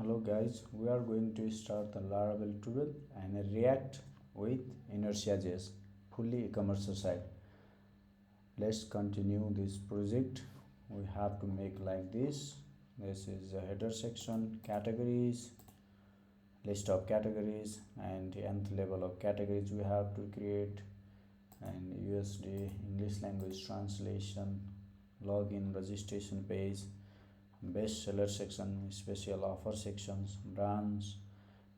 Hello guys, we are going to start the Laravel tutorial and a React with Inertia.js, fully e-commerce site. Let's continue this project. We have to make like this. This is a header section, categories, list of categories, and the nth level of categories we have to create, and USD, English language translation, login, registration page, best seller section, special offer sections, brands,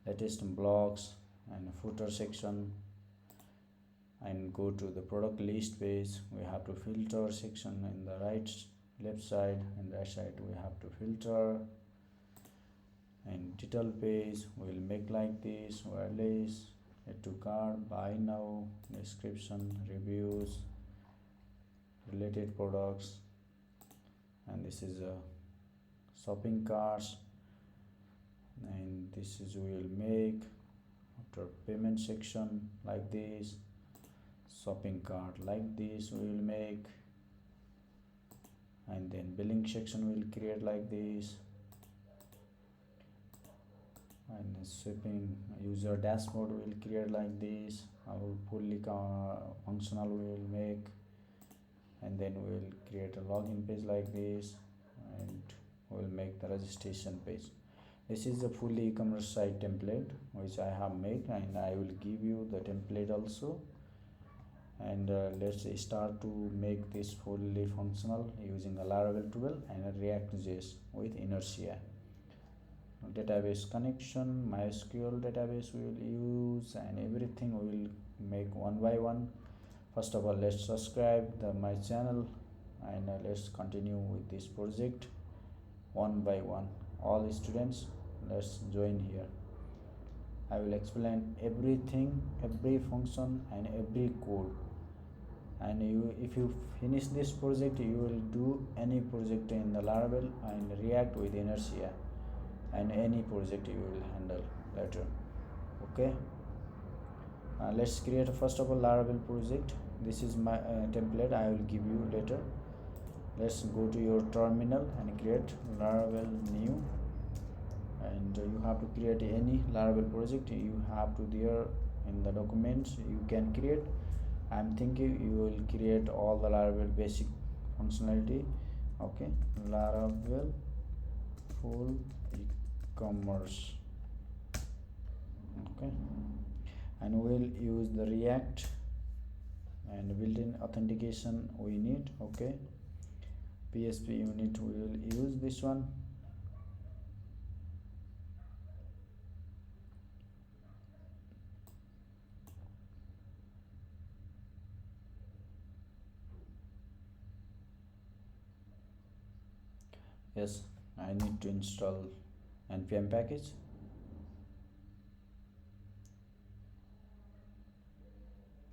latest blogs, and footer section. And go to the product list page. We have to filter section in the left side, and right side we have to filter. And detail page will make like this: wireless, add to cart, buy now, description, reviews, related products, and this is a shopping carts, and this is we will make after payment section like this, shopping cart like this we will make, and then billing section will create like this, and shipping user dashboard will create like this. Our fully functional we will make, and then we will create a login page like this, and we'll make the registration page. This is a fully e-commerce site template which I have made, and I will give you the template also. And let's start to make this fully functional using a Laravel 12 and a React.js with Inertia. Database connection, MySQL database we will use, and everything we will make one by one. First of all, let's subscribe my channel, and let's continue with this project one by one. All students, let's join here. I will explain everything, every function and every code, and if you finish this project, you will do any project in the Laravel and React with Inertia, and any project you will handle later. Okay, let's create first of all Laravel project. This is my template I will give you later. Let's go to your terminal and create Laravel new, and you have to create any Laravel project. You have to there in the documents you can create. I'm thinking you will create all the Laravel basic functionality. Okay, Laravel full e-commerce. Okay, and we'll use the React and built-in authentication we need. Okay, PSP unit we will use this one. Yes, I need to install npm package.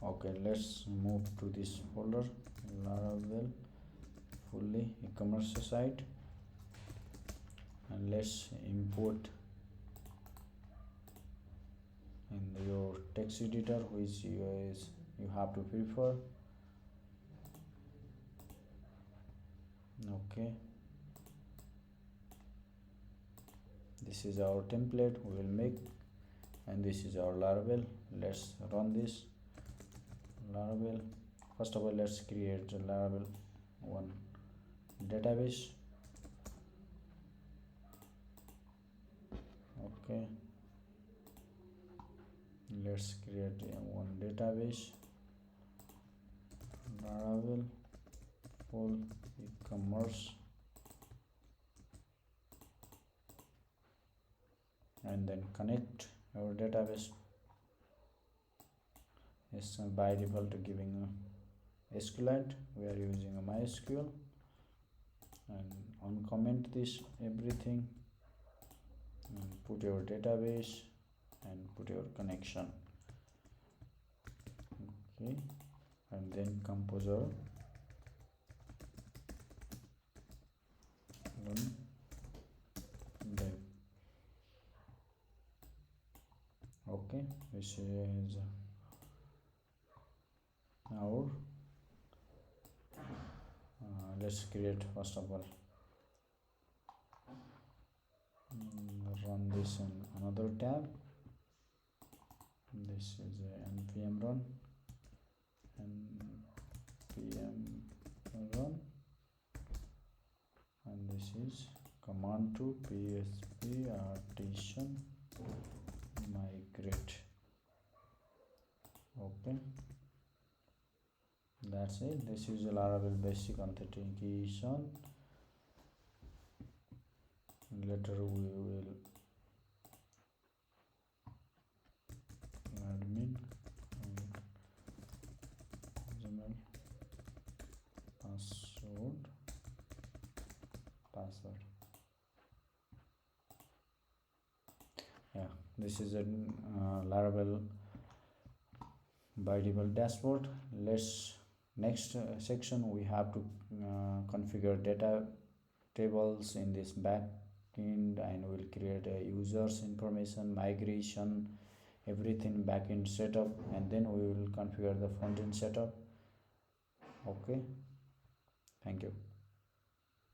Okay, let's move to this folder, Laravel fully e-commerce site, and let's import in your text editor which you have to prefer. Okay, this is our template we will make, and this is our Laravel. Let's run this Laravel. First of all, let's create a Laravel one database. Okay, let's create one database, Laravel full e-commerce, and then connect our database. It's by default giving a SQLite. We are using a MySQL, and uncomment this everything, and put your database and put your connection. Okay, and then composer run dev. Okay, this is our let's create first of all run this in another tab. This is a npm run, and this is command to php artisan migrate. Okay, that's it. This is a Laravel basic authentication. Later we will admin gmail password. Yeah, this is a Laravel by default dashboard. Let's next section we have to configure data tables in this backend, and we'll create a user's information, migration, everything backend setup, and then we will configure the frontend setup. Okay, thank you.